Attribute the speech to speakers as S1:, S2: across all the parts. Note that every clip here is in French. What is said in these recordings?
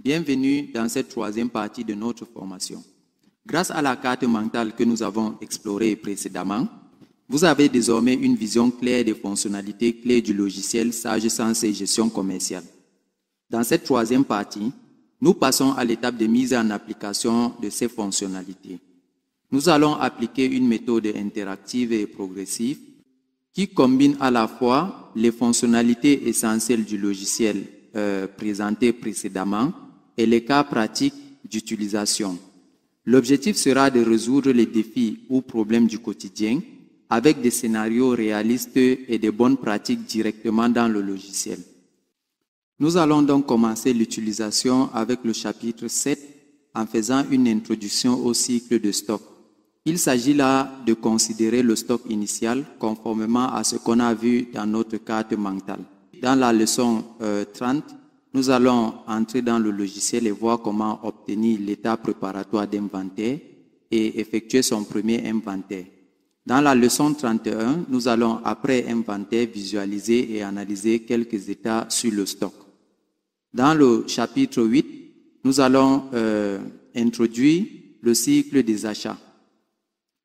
S1: Bienvenue dans cette troisième partie de notre formation. Grâce à la carte mentale que nous avons explorée précédemment, vous avez désormais une vision claire des fonctionnalités clés du logiciel Sage Sensei Gestion commerciale. Dans cette troisième partie, nous passons à l'étape de mise en application de ces fonctionnalités. Nous allons appliquer une méthode interactive et progressive qui combine à la fois les fonctionnalités essentielles du logiciel présentées précédemment et les cas pratiques d'utilisation. L'objectif sera de résoudre les défis ou problèmes du quotidien avec des scénarios réalistes et des bonnes pratiques directement dans le logiciel. Nous allons donc commencer l'utilisation avec le chapitre 7 en faisant une introduction au cycle de stock. Il s'agit là de considérer le stock initial conformément à ce qu'on a vu dans notre carte mentale. Dans la leçon 30, nous allons entrer dans le logiciel et voir comment obtenir l'état préparatoire d'inventaire et effectuer son premier inventaire. Dans la leçon 31, nous allons, après inventaire, visualiser et analyser quelques états sur le stock. Dans le chapitre 8, nous allons introduire le cycle des achats.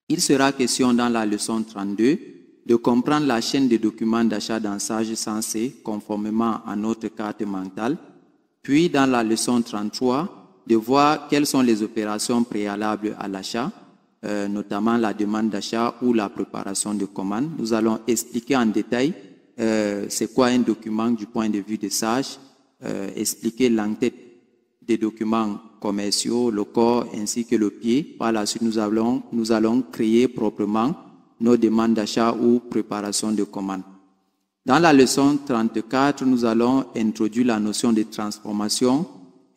S1: Il sera question dans la leçon 32 de comprendre la chaîne de documents d'achat dans Sage Sensei conformément à notre carte mentale. Puis dans la leçon 33, de voir quelles sont les opérations préalables à l'achat, notamment la demande d'achat ou la préparation de commande. Nous allons expliquer en détail c'est quoi un document du point de vue de Sage, expliquer l'entête des documents commerciaux, le corps ainsi que le pied. Par la suite, nous allons créer proprement nos demandes d'achat ou préparation de commande. Dans la leçon 34, nous allons introduire la notion de transformation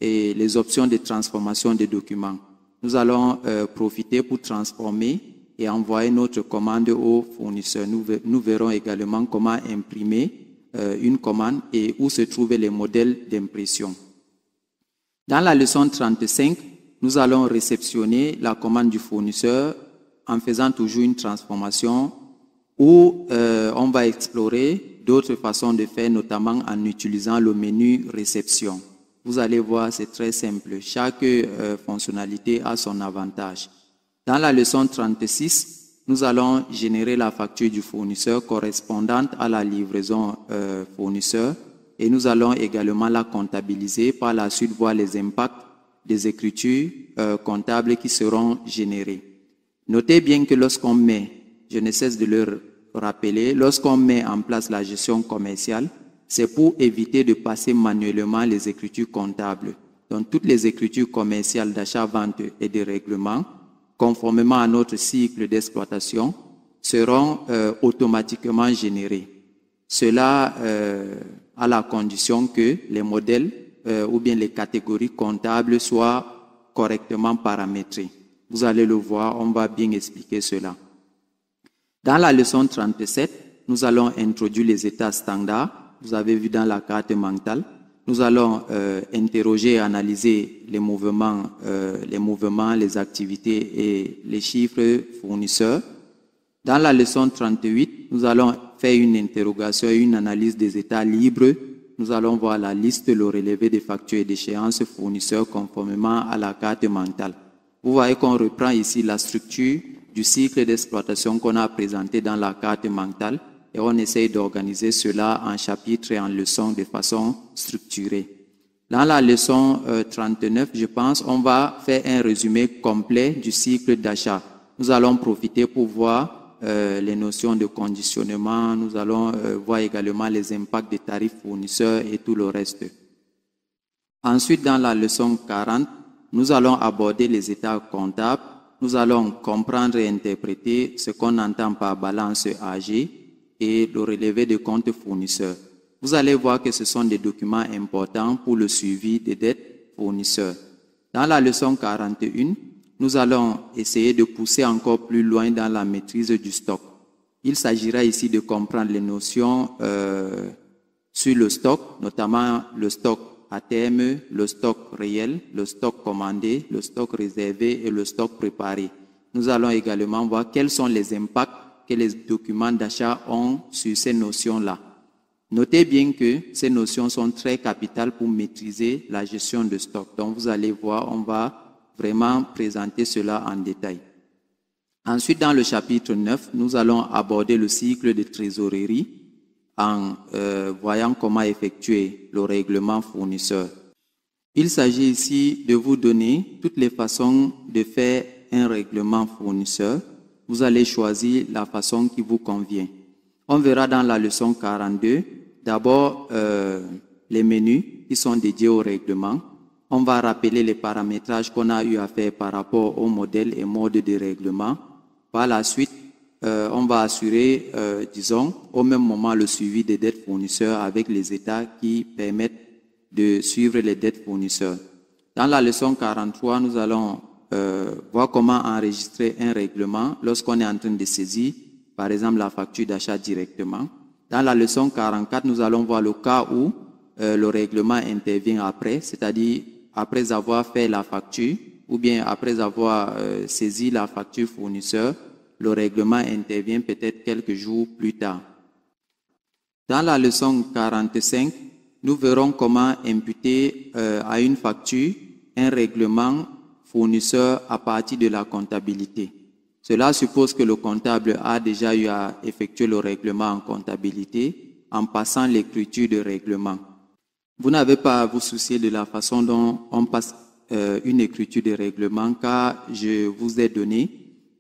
S1: et les options de transformation des documents. Nous allons profiter pour transformer et envoyer notre commande au fournisseur. Nous verrons également comment imprimer une commande et où se trouvent les modèles d'impression. Dans la leçon 35, nous allons réceptionner la commande du fournisseur en faisant toujours une transformation où on va explorer d'autres façons de faire, notamment en utilisant le menu réception. Vous allez voir, c'est très simple. Chaque fonctionnalité a son avantage. Dans la leçon 36, nous allons générer la facture du fournisseur correspondante à la livraison fournisseur. Et nous allons également la comptabiliser, par la suite voir les impacts des écritures comptables qui seront générées. Notez bien que lorsqu'on met, je ne cesse de le rappeler, lorsqu'on met en place la gestion commerciale, c'est pour éviter de passer manuellement les écritures comptables. Donc toutes les écritures commerciales d'achat-vente et de règlement, conformément à notre cycle d'exploitation, seront automatiquement générées. Cela à la condition que les modèles ou bien les catégories comptables soient correctement paramétrées. Vous allez le voir, on va bien expliquer cela. Dans la leçon 37, nous allons introduire les états standards. Vous avez vu dans la carte mentale. Nous allons interroger et analyser les mouvements, les activités et les chiffres fournisseurs. Dans la leçon 38, nous allons faire une interrogation et une analyse des états libres. Nous allons voir la liste, le relevé des factures et d'échéances fournisseurs conformément à la carte mentale. Vous voyez qu'on reprend ici la structure du cycle d'exploitation qu'on a présenté dans la carte mentale et on essaye d'organiser cela en chapitres et en leçons de façon structurée. Dans la leçon 39, je pense, on va faire un résumé complet du cycle d'achat. Nous allons profiter pour voir les notions de conditionnement, nous allons voir également les impacts des tarifs fournisseurs et tout le reste. Ensuite, dans la leçon 40, nous allons aborder les états comptables, nous allons comprendre et interpréter ce qu'on entend par balance AG et le relevé de comptes fournisseurs. Vous allez voir que ce sont des documents importants pour le suivi des dettes fournisseurs. Dans la leçon 41, nous allons essayer de pousser encore plus loin dans la maîtrise du stock. Il s'agira ici de comprendre les notions sur le stock, notamment le stock à terme, le stock réel, le stock commandé, le stock réservé et le stock préparé. Nous allons également voir quels sont les impacts que les documents d'achat ont sur ces notions-là. Notez bien que ces notions sont très capitales pour maîtriser la gestion de stock. Donc, vous allez voir, on va vraiment présenter cela en détail. Ensuite, dans le chapitre 9, nous allons aborder le cycle de trésorerie en voyant comment effectuer le règlement fournisseur. Il s'agit ici de vous donner toutes les façons de faire un règlement fournisseur. Vous allez choisir la façon qui vous convient. On verra dans la leçon 42, d'abord les menus qui sont dédiés au règlement. On va rappeler les paramétrages qu'on a eu à faire par rapport au modèle et mode de règlement. Par la suite, on va assurer, disons, au même moment le suivi des dettes fournisseurs avec les états qui permettent de suivre les dettes fournisseurs. Dans la leçon 43, nous allons voir comment enregistrer un règlement lorsqu'on est en train de saisir, par exemple, la facture d'achat directement. Dans la leçon 44, nous allons voir le cas où le règlement intervient après, c'est-à-dire après avoir fait la facture ou bien après avoir saisi la facture fournisseur, le règlement intervient peut-être quelques jours plus tard. Dans la leçon 45, nous verrons comment imputer à une facture un règlement fournisseur à partir de la comptabilité. Cela suppose que le comptable a déjà eu à effectuer le règlement en comptabilité en passant l'écriture de règlement. Vous n'avez pas à vous soucier de la façon dont on passe une écriture de règlement car je vous ai donné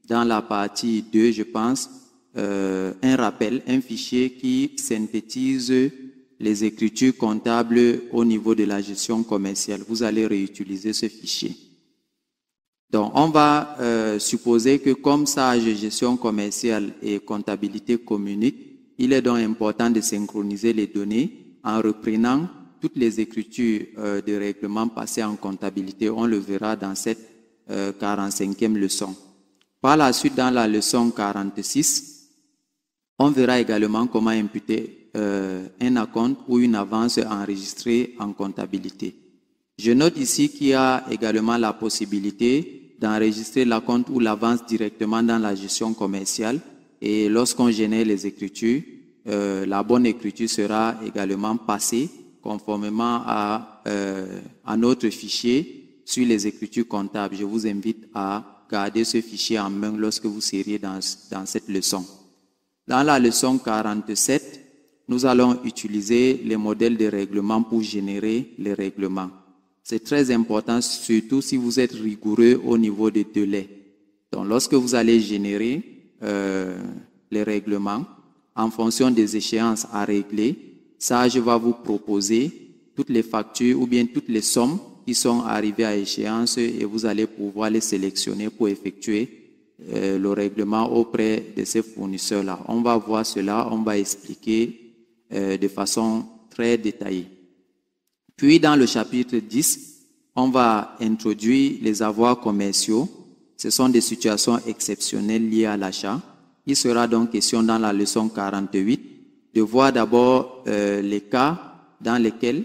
S1: dans la partie 2, je pense, un rappel, un fichier qui synthétise les écritures comptables au niveau de la gestion commerciale. Vous allez réutiliser ce fichier. Donc, on va supposer que comme sage gestion commerciale et comptabilité communiquent, il est donc important de synchroniser les données en reprenant toutes les écritures de règlement passées en comptabilité. On le verra dans cette 45e leçon. Par la suite, dans la leçon 46, on verra également comment imputer un acompte ou une avance enregistrée en comptabilité. Je note ici qu'il y a également la possibilité d'enregistrer l'acompte ou l'avance directement dans la gestion commerciale et lorsqu'on génère les écritures, la bonne écriture sera également passée conformément à notre fichier sur les écritures comptables. Je vous invite à garder ce fichier en main lorsque vous seriez dans cette leçon. Dans la leçon 47, nous allons utiliser les modèles de règlement pour générer les règlements. C'est très important, surtout si vous êtes rigoureux au niveau des délais. Donc, lorsque vous allez générer les règlements, en fonction des échéances à régler, SAGE va vous proposer toutes les factures ou bien toutes les sommes qui sont arrivées à échéance et vous allez pouvoir les sélectionner pour effectuer le règlement auprès de ces fournisseurs-là. On va voir cela, on va expliquer de façon très détaillée. Puis dans le chapitre 10, on va introduire les avoirs commerciaux. Ce sont des situations exceptionnelles liées à l'achat. Il sera donc question dans la leçon 48 de voir d'abord les cas dans lesquels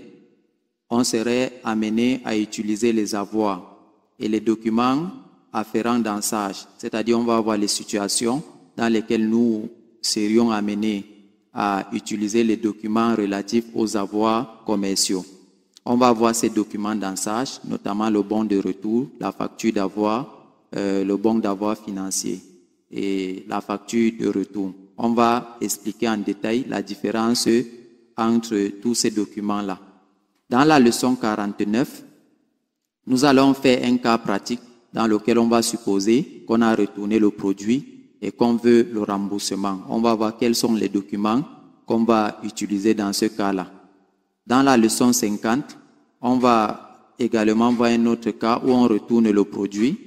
S1: on serait amené à utiliser les avoirs et les documents afférents dans SAGE. C'est-à-dire on va voir les situations dans lesquelles nous serions amenés à utiliser les documents relatifs aux avoirs commerciaux. On va voir ces documents dans SAGE, notamment le bon de retour, la facture d'avoir, le bon d'avoir financier et la facture de retour. On va expliquer en détail la différence entre tous ces documents-là. Dans la leçon 49, nous allons faire un cas pratique dans lequel on va supposer qu'on a retourné le produit et qu'on veut le remboursement. On va voir quels sont les documents qu'on va utiliser dans ce cas-là. Dans la leçon 50, on va également voir un autre cas où on retourne le produit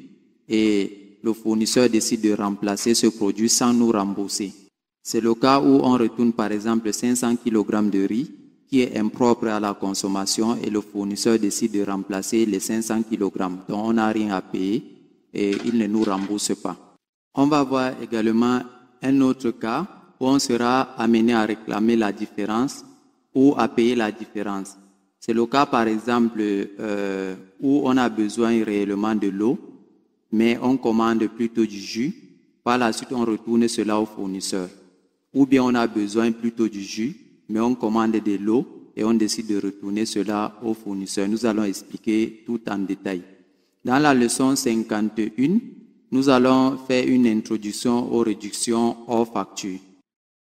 S1: et le fournisseur décide de remplacer ce produit sans nous rembourser. C'est le cas où on retourne par exemple 500 kg de riz qui est impropre à la consommation et le fournisseur décide de remplacer les 500 kg. Donc on n'a rien à payer et il ne nous rembourse pas. On va voir également un autre cas où on sera amené à réclamer la différence ou à payer la différence. C'est le cas par exemple où on a besoin réellement de l'eau, mais on commande plutôt du jus. Par la suite, on retourne cela au fournisseur. Ou bien on a besoin plutôt du jus, mais on commande de l'eau et on décide de retourner cela au fournisseur. Nous allons expliquer tout en détail. Dans la leçon 51, nous allons faire une introduction aux réductions hors facture.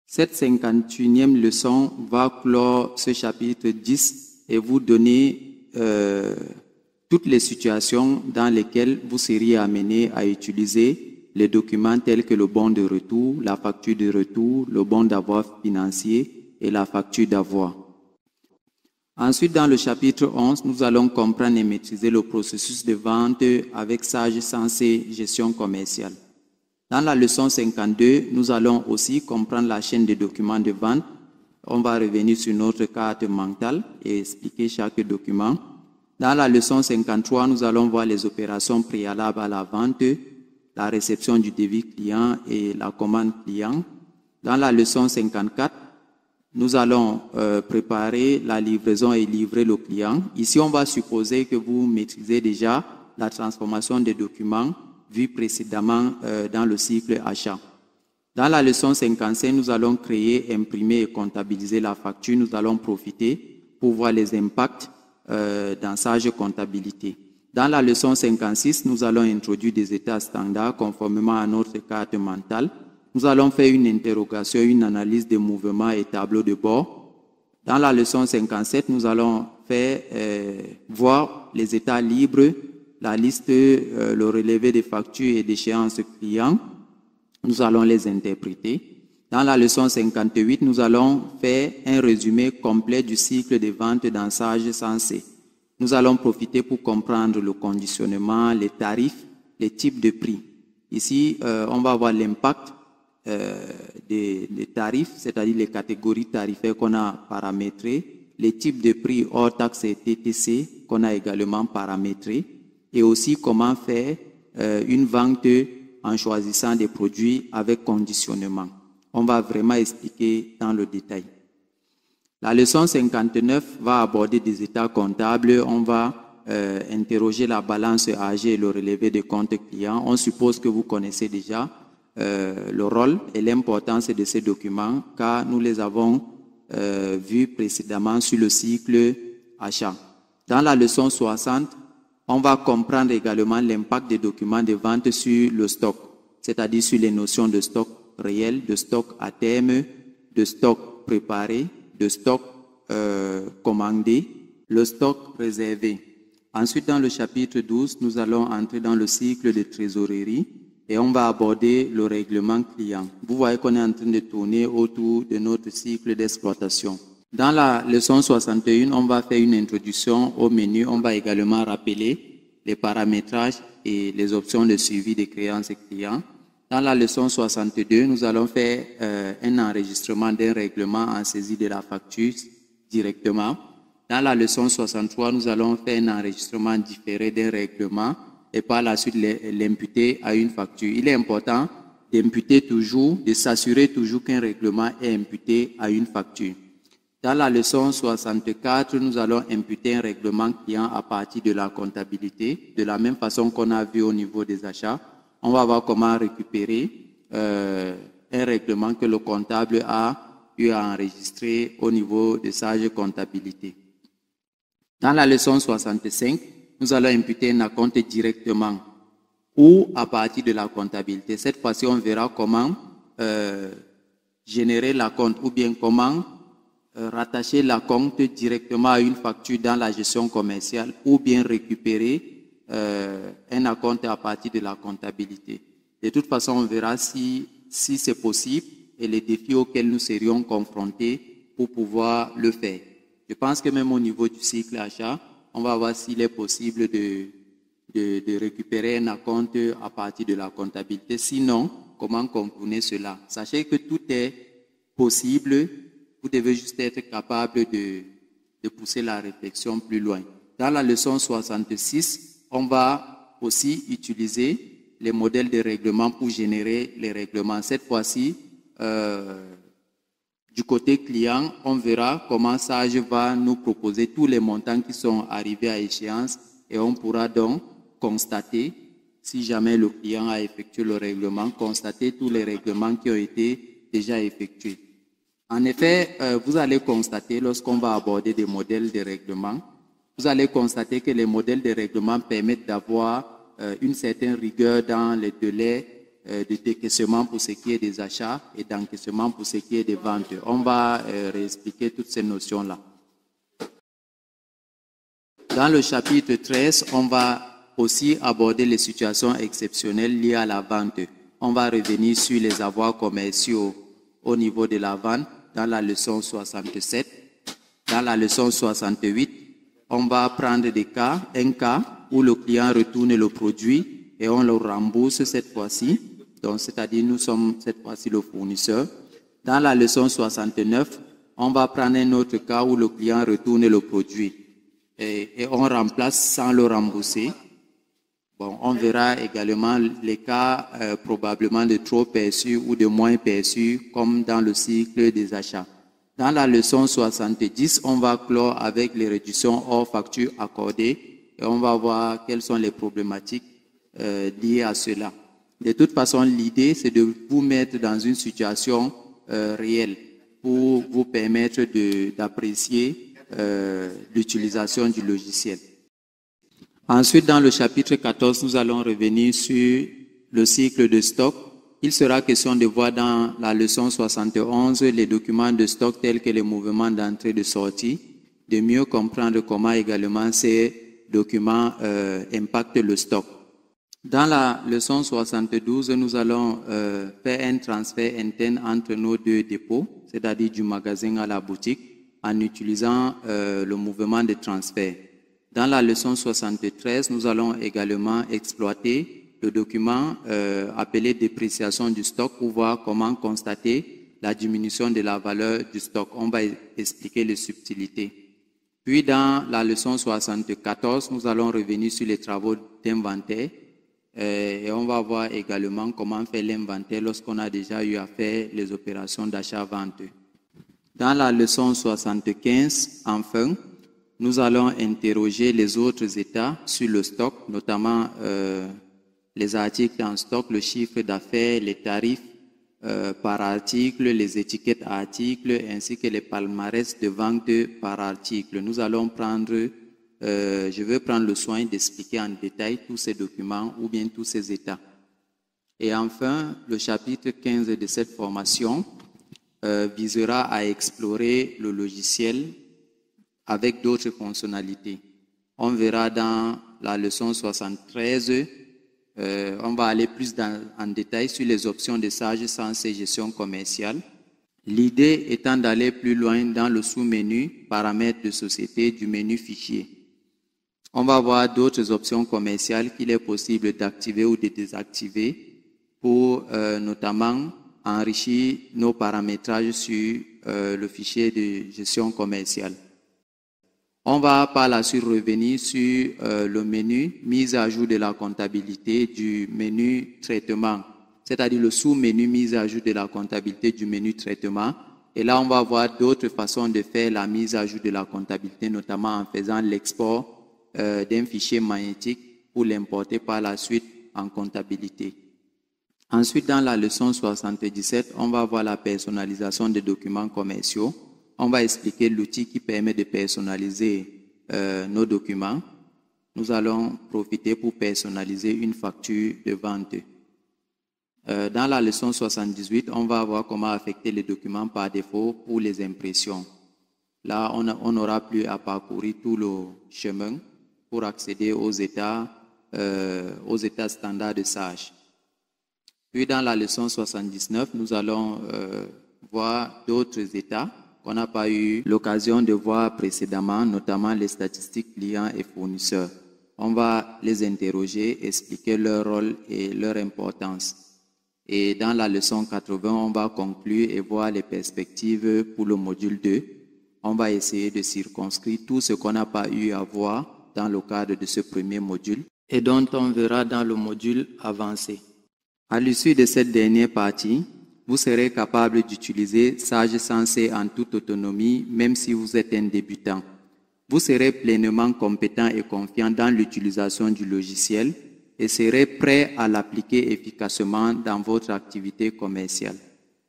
S1: Cette 51e leçon va clore ce chapitre 10 et vous donner toutes les situations dans lesquelles vous seriez amené à utiliser les documents tels que le bon de retour, la facture de retour, le bon d'avoir financier et la facture d'avoir. Ensuite, dans le chapitre 11, nous allons comprendre et maîtriser le processus de vente avec Sage Sensei Gestion commerciale. Dans la leçon 52, nous allons aussi comprendre la chaîne de documents de vente. On va revenir sur notre carte mentale et expliquer chaque document. Dans la leçon 53, nous allons voir les opérations préalables à la vente, la réception du devis client et la commande client. Dans la leçon 54, nous allons préparer la livraison et livrer le client. Ici, on va supposer que vous maîtrisez déjà la transformation des documents vus précédemment dans le cycle achat. Dans la leçon 55, nous allons créer, imprimer et comptabiliser la facture. Nous allons profiter pour voir les impacts dans Sage Comptabilité. Dans la leçon 56, nous allons introduire des états standards conformément à notre carte mentale. Nous allons faire une interrogation, une analyse des mouvements et tableaux de bord. Dans la leçon 57, nous allons faire voir les états libres, la liste, le relevé des factures et d'échéances clients. Nous allons les interpréter. Dans la leçon 58, nous allons faire un résumé complet du cycle de vente dans Sage Sensei. Nous allons profiter pour comprendre le conditionnement, les tarifs, les types de prix. Ici, on va voir l'impact des tarifs, c'est-à-dire les catégories tarifaires qu'on a paramétrées, les types de prix hors taxes et TTC qu'on a également paramétrés, et aussi comment faire une vente en choisissant des produits avec conditionnement. On va vraiment expliquer dans le détail. La leçon 59 va aborder des états comptables. On va interroger la balance AG et le relevé des comptes clients. On suppose que vous connaissez déjà le rôle et l'importance de ces documents car nous les avons vus précédemment sur le cycle achat. Dans la leçon 60, on va comprendre également l'impact des documents de vente sur le stock, c'est-à-dire sur les notions de stock réel, de stock à terme, de stock préparé, de stock commandé, le stock réservé. Ensuite, dans le chapitre 12, nous allons entrer dans le cycle de trésorerie et on va aborder le règlement client. Vous voyez qu'on est en train de tourner autour de notre cycle d'exploitation. Dans la leçon 61, on va faire une introduction au menu. On va également rappeler les paramétrages et les options de suivi des créances clients. Dans la leçon 62, nous allons faire un enregistrement d'un règlement en saisie de la facture directement. Dans la leçon 63, nous allons faire un enregistrement différé d'un règlement et par la suite l'imputer à une facture. Il est important d'imputer toujours, de s'assurer toujours qu'un règlement est imputé à une facture. Dans la leçon 64, nous allons imputer un règlement client à partir de la comptabilité, de la même façon qu'on a vu au niveau des achats. On va voir comment récupérer un règlement que le comptable a eu à enregistrer au niveau de Sage Comptabilité. Dans la leçon 65, nous allons imputer un acompte directement ou à partir de la comptabilité. Cette fois-ci, on verra comment générer l'acompte ou bien comment rattacher l'acompte directement à une facture dans la gestion commerciale ou bien récupérer un acompte à partir de la comptabilité. De toute façon, on verra si c'est possible et les défis auxquels nous serions confrontés pour pouvoir le faire. Je pense que même au niveau du cycle achat, on va voir s'il est possible de récupérer un acompte à partir de la comptabilité. Sinon, comment contourner cela? Sachez que tout est possible. Vous devez juste être capable de pousser la réflexion plus loin. Dans la leçon 66, on va aussi utiliser les modèles de règlement pour générer les règlements. Cette fois-ci, du côté client, on verra comment Sage va nous proposer tous les montants qui sont arrivés à échéance et on pourra donc constater, si jamais le client a effectué le règlement, constater tous les règlements qui ont été déjà effectués. En effet, vous allez constater, lorsqu'on va aborder des modèles de règlement, vous allez constater que les modèles de règlement permettent d'avoir une certaine rigueur dans les délais de décaissement pour ce qui est des achats et d'encaissement pour ce qui est des ventes. On va réexpliquer toutes ces notions-là. Dans le chapitre 13, on va aussi aborder les situations exceptionnelles liées à la vente. On va revenir sur les avoirs commerciaux au niveau de la vente dans la leçon 67. Dans la leçon 68, on va prendre un cas où le client retourne le produit et on le rembourse cette fois-ci. Donc, c'est-à-dire, nous sommes cette fois-ci le fournisseur. Dans la leçon 69, on va prendre un autre cas où le client retourne le produit et on remplace sans le rembourser. Bon, on verra également les cas probablement de trop perçus ou de moins perçus, comme dans le cycle des achats. Dans la leçon 70, on va clore avec les réductions hors facture accordées et on va voir quelles sont les problématiques liées à cela. De toute façon, l'idée, c'est de vous mettre dans une situation réelle pour vous permettre d'apprécier l'utilisation du logiciel. Ensuite, dans le chapitre 14, nous allons revenir sur le cycle de stock. Il sera question de voir dans la leçon 71 les documents de stock tels que les mouvements d'entrée et de sortie, de mieux comprendre comment également ces documents impactent le stock. Dans la leçon 72, nous allons faire un transfert interne entre nos deux dépôts, c'est-à-dire du magasin à la boutique, en utilisant le mouvement de transfert. Dans la leçon 73, nous allons également exploiter le document appelé dépréciation du stock pour voir comment constater la diminution de la valeur du stock. On va expliquer les subtilités. Puis dans la leçon 74, nous allons revenir sur les travaux d'inventaire et on va voir également comment faire l'inventaire lorsqu'on a déjà eu à faire les opérations d'achat-vente. Dans la leçon 75, enfin, nous allons interroger les autres états sur le stock, notamment les articles en stock, le chiffre d'affaires, les tarifs par article, les étiquettes à articles, ainsi que les palmarès de vente par article. Nous allons prendre, je vais prendre le soin d'expliquer en détail tous ces documents ou bien tous ces états. Et enfin, le chapitre 15 de cette formation visera à explorer le logiciel avec d'autres fonctionnalités. On verra dans la leçon 73, on va aller plus en détail sur les options de Sage Sensei gestion commerciale. L'idée étant d'aller plus loin dans le sous-menu paramètres de société du menu fichier. On va voir d'autres options commerciales qu'il est possible d'activer ou de désactiver pour notamment enrichir nos paramétrages sur le fichier de gestion commerciale. On va par la suite revenir sur le menu mise à jour de la comptabilité du menu traitement, c'est-à-dire le sous-menu mise à jour de la comptabilité du menu traitement. Et là, on va voir d'autres façons de faire la mise à jour de la comptabilité, notamment en faisant l'export d'un fichier magnétique pour l'importer par la suite en comptabilité. Ensuite, dans la leçon 77, on va voir la personnalisation des documents commerciaux. On va expliquer l'outil qui permet de personnaliser nos documents. Nous allons profiter pour personnaliser une facture de vente. Dans la leçon 78, on va voir comment affecter les documents par défaut pour les impressions. Là, on n'aura plus à parcourir tout le chemin pour accéder aux états standards de Sage. Puis dans la leçon 79, nous allons voir d'autres états qu'on n'a pas eu l'occasion de voir précédemment, notamment les statistiques clients et fournisseurs. On va les interroger, expliquer leur rôle et leur importance. Et dans la leçon 80, on va conclure et voir les perspectives pour le module 2. On va essayer de circonscrire tout ce qu'on n'a pas eu à voir dans le cadre de ce premier module et dont on verra dans le module avancé. À l'issue de cette dernière partie, vous serez capable d'utiliser Sage Sensei en toute autonomie, même si vous êtes un débutant. Vous serez pleinement compétent et confiant dans l'utilisation du logiciel et serez prêt à l'appliquer efficacement dans votre activité commerciale.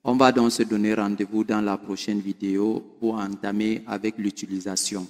S1: On va donc se donner rendez-vous dans la prochaine vidéo pour entamer avec l'utilisation.